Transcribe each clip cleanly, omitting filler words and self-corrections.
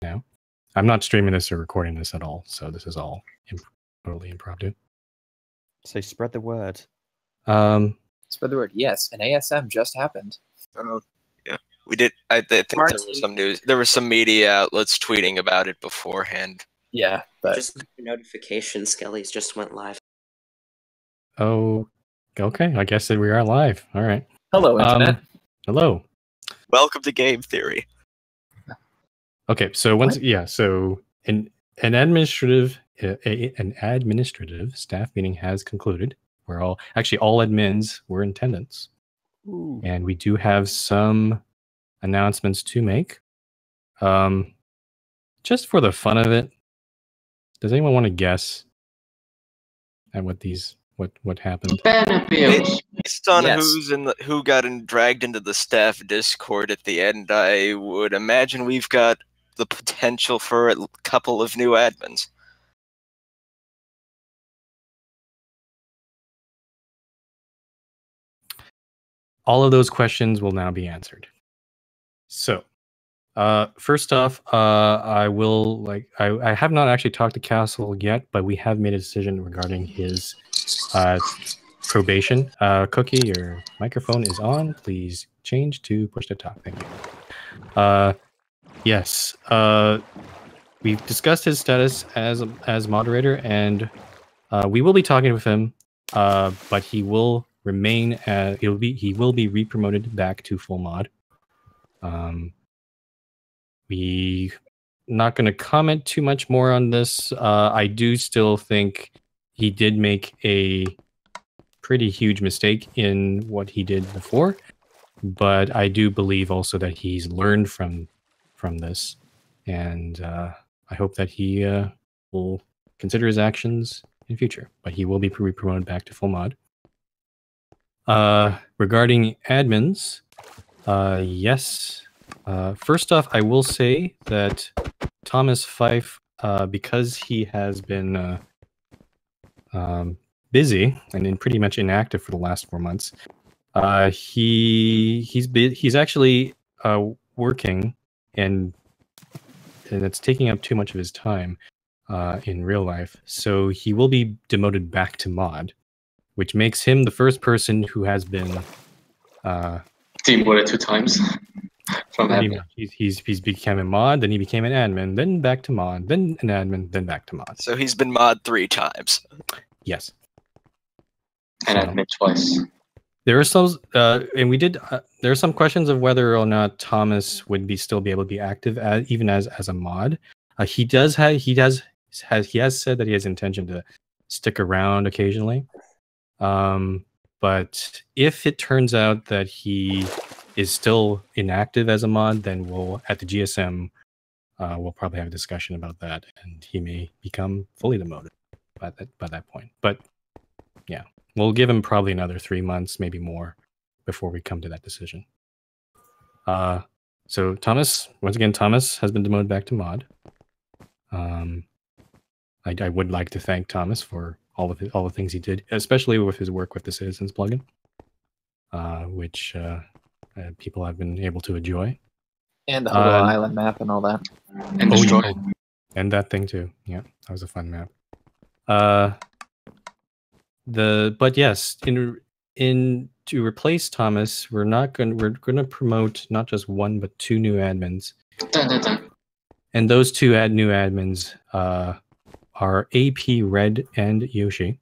now. I'm not streaming this or recording this at all, so this is all totally impromptu. So spread the word. Spread the word. Yes, an ASM just happened. Yeah, we did. I think there was some news. There was some media outlets tweeting about it beforehand. Yeah, but just got a notification. Skelly's just went live. Oh, okay. I guess that we are live. All right. Hello, Internet. Hello. Welcome to Game Theory. Okay, so so an administrative staff meeting has concluded. We're all admins were in attendance. Ooh. And we do have some announcements to make. Just for the fun of it, does anyone want to guess at what happened? Based on Yes. who got dragged into the staff Discord at the end, I would imagine we've got the potential for a couple of new admins. All of those questions will now be answered. So, first off, I have not actually talked to Castle yet, but we have made a decision regarding his probation. Cookie, your microphone is on. Please change to push to talk. Thank you. Yes. We've discussed his status as moderator, and we will be talking with him. But he will remain. He will be re-promoted back to full mod. We not going to comment too much more on this. I do still think he did make a pretty huge mistake in what he did before, but I do believe also that he's learned from this, and I hope that he will consider his actions in future. But he will be promoted back to full mod. Regarding admins, yes. First off, I will say that Thomas Fife, because he has been busy and pretty much inactive for the last 4 months, he's actually working, and it's taking up too much of his time in real life. So he will be demoted back to mod, which makes him the first person who has been demoted 2 times. From admin. He's become a mod, then he became an admin, then back to mod, then an admin, then back to mod. So he's been mod 3 times. Yes. And admin twice. There are some, and we did. There are some questions of whether or not Thomas would still be able to be active even as a mod. He has said that he has intention to stick around occasionally. But if it turns out that he is still inactive as a mod, then we'll at the GSM we'll probably have a discussion about that, and he may become fully demoted by that point. But yeah, we'll give him probably another 3 months, maybe more, before we come to that decision. So Thomas, once again, Thomas has been demoted back to mod. I would like to thank Thomas for all the things he did, especially with his work with the Citizens plugin, which people have been able to enjoy. And the Hello Island map and all that. And destroy. And that thing too. Yeah, that was a fun map. But yes, in to replace Thomas, we're gonna promote not just 1 but 2 new admins. Dun, dun, dun. And those 2 new admins are AP Red and Yoshi.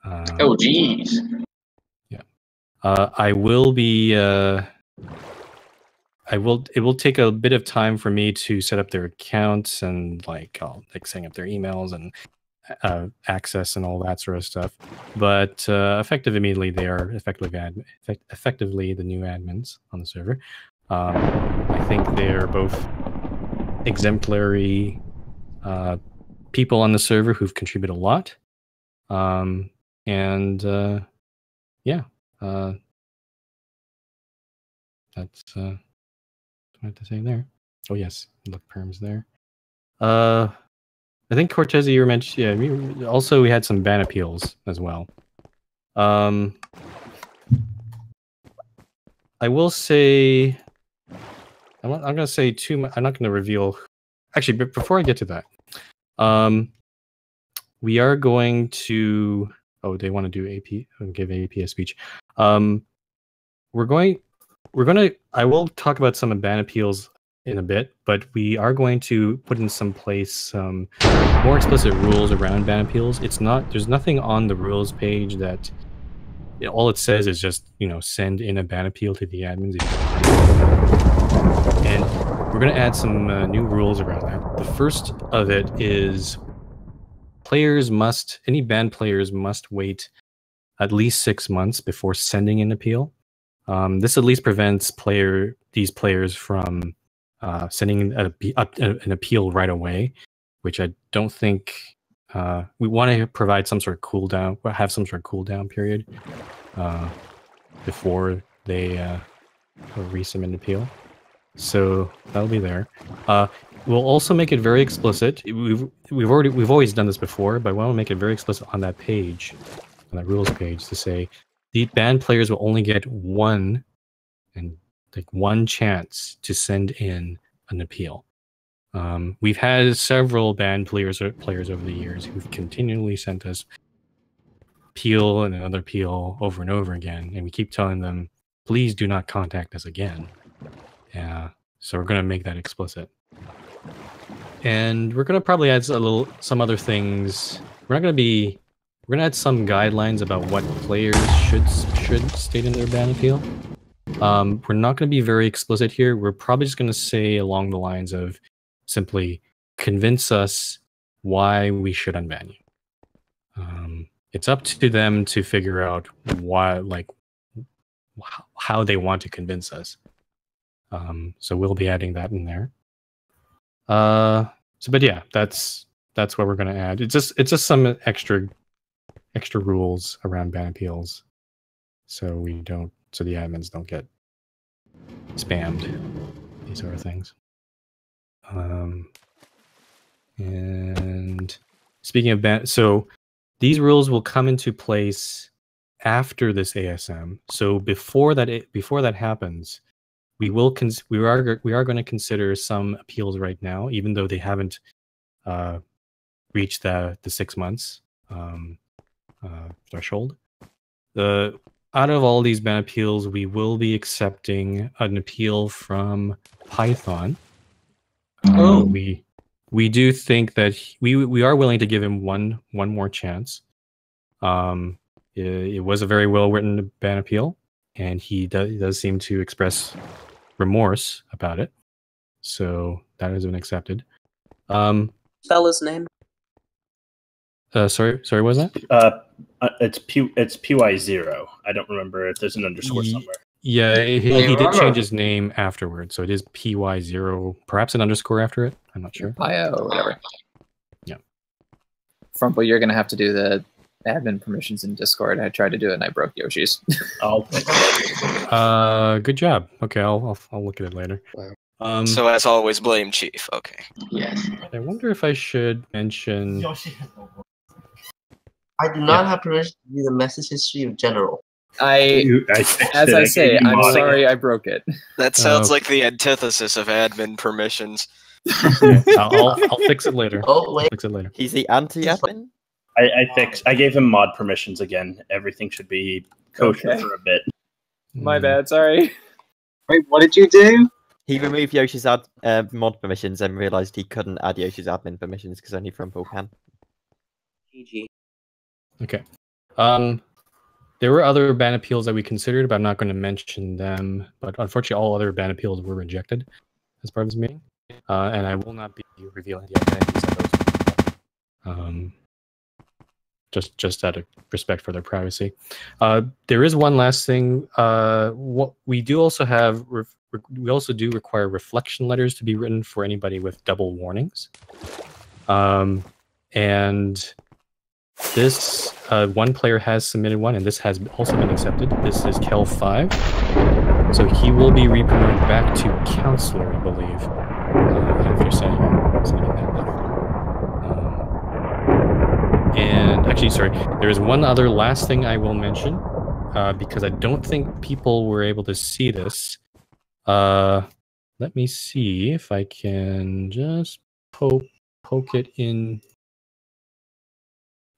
Oh jeez. Yeah. I will be it will take a bit of time for me to set up their accounts and setting up their emails and access and all that sort of stuff. But effective immediately, they are effectively the new admins on the server. I think they are both exemplary people on the server who've contributed a lot. Yeah. That's what I have to say there. Oh yes, look, Perm's there. I think Cortez, you were mentioned. Yeah, also we had some ban appeals as well. I will say I'm not going to say too much. I'm not going to reveal. Actually, but before I get to that, we are going to. Oh, they want to do AP. Give AP a speech. We're going to. I will talk about some ban appeals in a bit, but we are going to put in some more explicit rules around ban appeals. It's not. There's nothing on the rules page that. All it says is just send in a ban appeal to the admins. And we're going to add some new rules around that. The first of it is any banned players must wait at least 6 months before sending an appeal. This at least prevents these players from sending an appeal right away, which I don't think we want to provide some sort of cooldown, have some sort of cooldown period before they resubmit an appeal. So that'll be there. We'll also make it very explicit. We've always done this before, but we want to make it very explicit on that page, on that rules page, to say the banned players will only get one chance to send in an appeal. We've had several banned players over the years who've continually sent us appeal and another appeal over and over again, and we keep telling them, please do not contact us again. So we're going to make that explicit. And we're going to probably add some other things. We're going to add some guidelines about what players should state in their ban appeal. We're not going to be very explicit here. We're probably just going to say along the lines of simply convince us why we should unban you. It's up to them to figure out how they want to convince us. So we'll be adding that in there. But yeah, that's what we're going to add. It's just some extra rules around ban appeals, so the admins don't get spammed. These sort of things. And speaking of ban, so these rules will come into place after this ASM. So before that happens, we are going to consider some appeals right now, even though they haven't reached the 6 months threshold. Out of all these ban appeals, we will be accepting an appeal from Python. We do think that we are willing to give him one more chance. It was a very well written ban appeal, and he does seem to express remorse about it, so that has been accepted. Fella's name? Sorry, what was that? It's PY0. I don't remember if there's an underscore somewhere. Yeah, he did change his name afterwards, so it is PY0, perhaps an underscore after it. I'm not sure. Pio or whatever. Yeah. Frumple, you're gonna have to do the admin permissions in Discord. I tried to do it and I broke Yoshi's. Good job. Okay, I'll look at it later. Wow. So as always, blame Chief. Okay. Yes. I wonder if I should mention. I do not have permission to view the message history of General. I'm sorry I broke it. That sounds like the antithesis of admin permissions. I'll fix it later. Oh wait, I'll fix it later. He's the anti-admin? I gave him mod permissions again. Everything should be kosher for a bit. My bad, sorry. Wait, what did you do? He removed Yoshi's mod permissions and realized he couldn't add Yoshi's admin permissions because only Frumple can. GG. Okay. There were other ban appeals that we considered, but I'm not going to mention them. But unfortunately, all other ban appeals were rejected as part of this meeting, and I will not be revealing the identities of those. Just out of respect for their privacy. There is one last thing. What we do also have, we also do require reflection letters to be written for anybody with double warnings, and this one player has submitted one, and this has also been accepted. This is Kel5, so he will be re-promoted back to counselor, I believe, after sending that letter. And actually, sorry, there is one other last thing I will mention, because I don't think people were able to see this. let me see if I can just poke it in.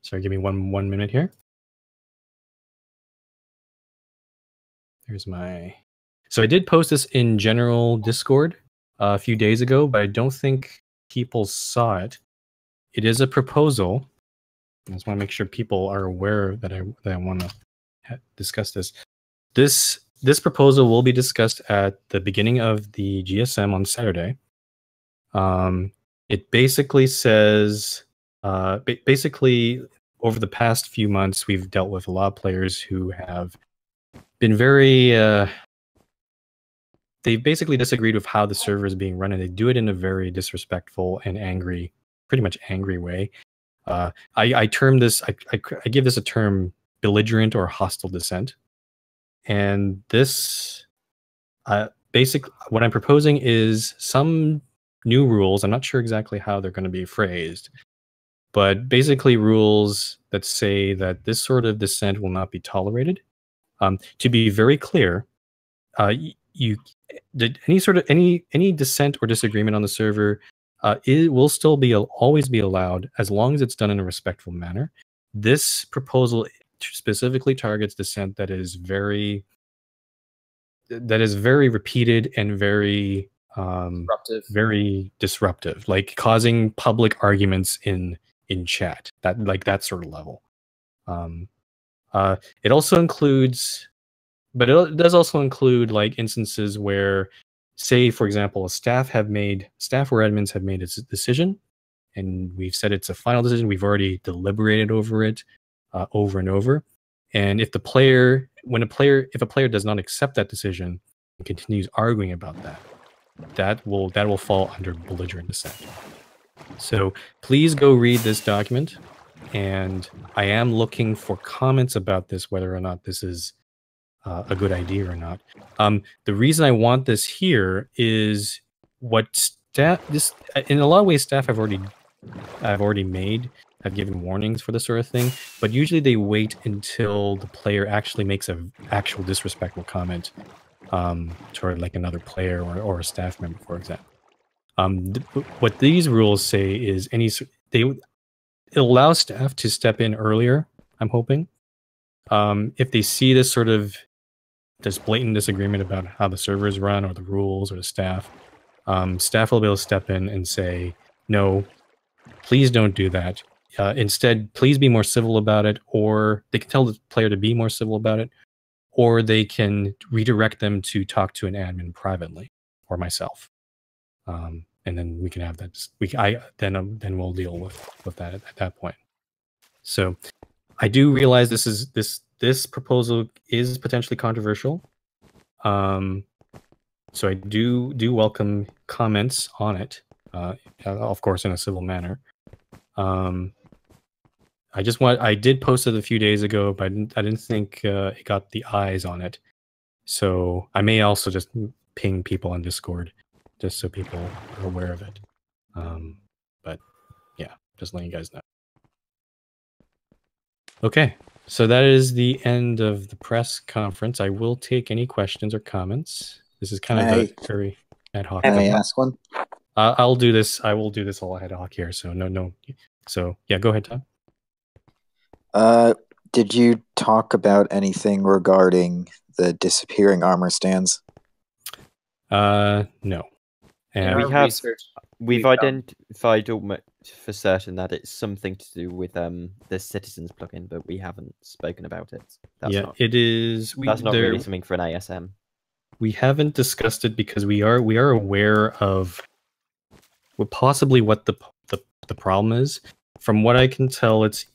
Sorry, give me one minute here. There's my. So I did post this in general Discord a few days ago, but I don't think people saw it. It is a proposal. I just want to make sure people are aware that I want to discuss this. This proposal will be discussed at the beginning of the GSM on Saturday. It basically says, basically over the past few months, we've dealt with a lot of players who have been very, they basically disagreed with how the server is being run, and they do it in a very disrespectful and angry, pretty much angry way. I term this, I give this a term, belligerent or hostile dissent. And this, what I'm proposing is some new rules. I'm not sure exactly how they're going to be phrased, but basically rules that say that this sort of dissent will not be tolerated. To be very clear, any dissent or disagreement on the server, it will still be always be allowed as long as it's done in a respectful manner. This proposal specifically targets dissent that is very repeated and very disruptive, like causing public arguments in chat, that sort of level. It also includes, but it does also include like instances where, say for example, staff or admins have made a decision, and we've said it's a final decision. We've already deliberated over it over and over. And if a player does not accept that decision and continues arguing about that will fall under belligerent dissent. So please go read this document, and I am looking for comments about this, whether or not this is a good idea or not. The reason I want this here is what in a lot of ways staff have given warnings for this sort of thing, but usually they wait until the player actually makes an actual disrespectful comment toward like another player or a staff member, for example. What these rules say is it allows staff to step in earlier, I'm hoping. If they see this blatant disagreement about how the server is run or the rules or the staff, staff will be able to step in and say, no, please don't do that. Instead, please be more civil about it, or they can tell the player to be more civil about it, or they can redirect them to talk to an admin privately or myself. And then we can have that. Then we'll deal with that at that point. So I do realize this proposal is potentially controversial. So I do welcome comments on it, of course, in a civil manner. I did post it a few days ago, but I didn't think it got the eyes on it. So I may also just ping people on Discord, just so people are aware of it. But yeah, just letting you guys know. Okay, so that is the end of the press conference. I will take any questions or comments. This is kind of a very ad hoc. Can I ask one? I'll do this. I will do this all ad hoc here. So no. So yeah, go ahead, Tom. Did you talk about anything regarding the disappearing armor stands? No. And We've identified almost for certain that it's something to do with the citizens plugin, but we haven't spoken about it. It is. That's not really something for an ASM. We haven't discussed it because we are aware of possibly what the problem is. From what I can tell, it's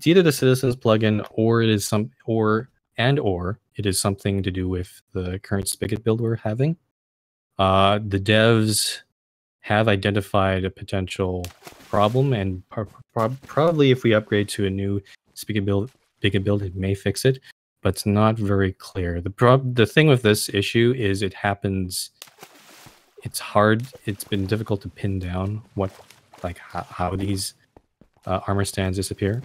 either the citizens plugin or it is it is something to do with the current spigot build we're having. The devs have identified a potential problem, and probably if we upgrade to a new spigot build, it may fix it, but it's not very clear. The thing with this issue is it happens. It's hard. It's been difficult to pin down how these armor stands disappear.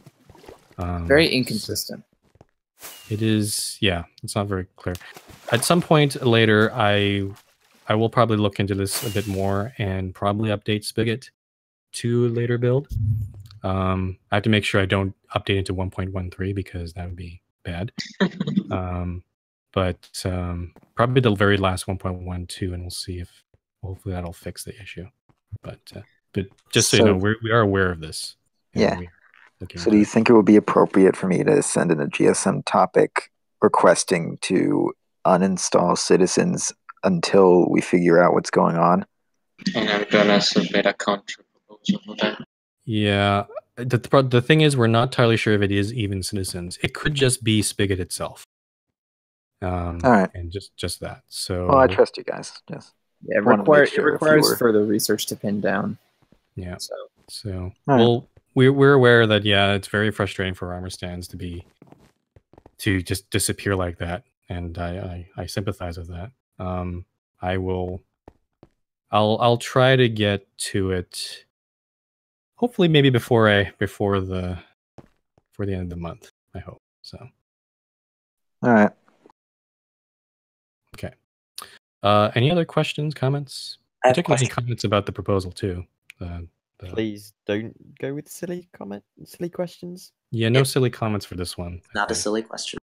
Very inconsistent. It is, yeah. It's not very clear. At some point later, I I will probably look into this a bit more and probably update Spigot to a later build. I have to make sure I don't update it to 1.13 because that would be bad. But probably the very last 1.12, and we'll see if hopefully that'll fix the issue. But just so you know, we are aware of this. Yeah. We are looking So do you into it. think it would be appropriate for me to send in a GSM topic requesting to uninstall Citizens until we figure out what's going on? And I'm gonna submit a counter proposal for that. Yeah. The thing is, we're not entirely sure if it is even Citizens. It could just be Spigot itself. All right. And just that. So. Well, I trust you guys. Yes. Yeah, it, Wanted to make it sure if you requires were- further research to pin down. Yeah. So right. well, we're aware that it's very frustrating for armor stands to just disappear like that, and I sympathize with that. I'll try to get to it. Hopefully, maybe before the end of the month. I hope so. All right. Okay. Any other questions, comments? I have a Particularly question. comments about the proposal too. Please don't go with silly questions. Yeah, no silly comments for this one. Not a silly question.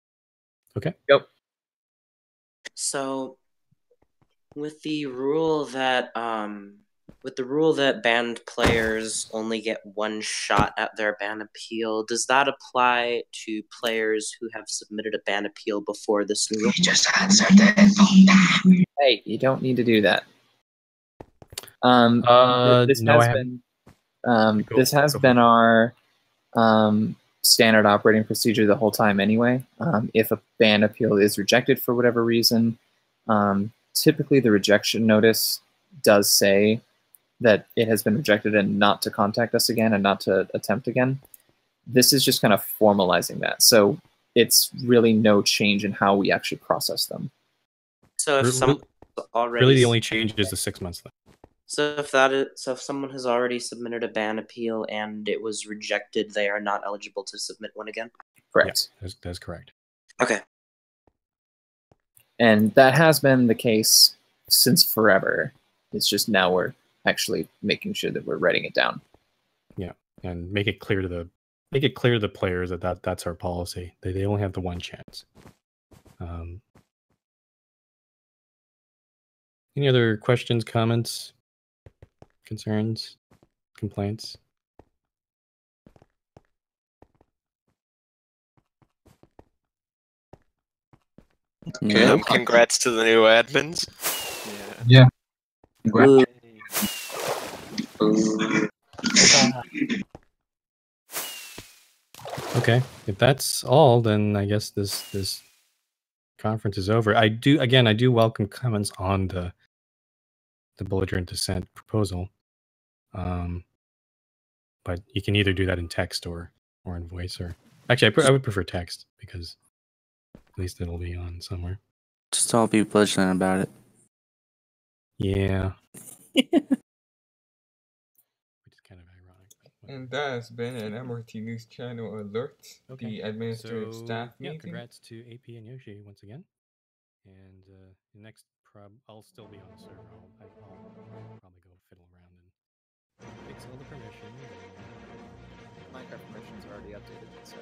Okay. Yep. So, with the rule that banned players only get one shot at their ban appeal, does that apply to players who have submitted a ban appeal before this new rule? You just answered it. Hey, you don't need to do that. This no, has been our standard operating procedure the whole time anyway. If a ban appeal is rejected for whatever reason, typically the rejection notice does say that it has been rejected and not to contact us again and not to attempt again. This is just kind of formalizing that. So it's really no change in how we actually process them. So if someone already really the only change is the 6 months left. So if someone has already submitted a ban appeal and it was rejected, they are not eligible to submit one again? Correct. Yes, that's correct. Okay. And that has been the case since forever. It's just now we're actually making sure that we're writing it down. Yeah, and make it clear to the players that's our policy. They only have the one chance. Any other questions, comments, concerns, complaints? Congrats to the new admins. Yeah. Ooh. Okay, if that's all, then I guess this conference is over. I do welcome comments on the belligerent dissent proposal, but you can either do that in text or in voice. Or actually, I would prefer text because at least it'll be on somewhere. Just all be belligerent about it. Yeah. And that has been an MRT News Channel alert. The administrative staff meeting. Congrats to AP and Yoshi once again. And the next I'll still be on the server. I'll probably go fiddle around and fix all the permissions. Minecraft permissions are already updated, so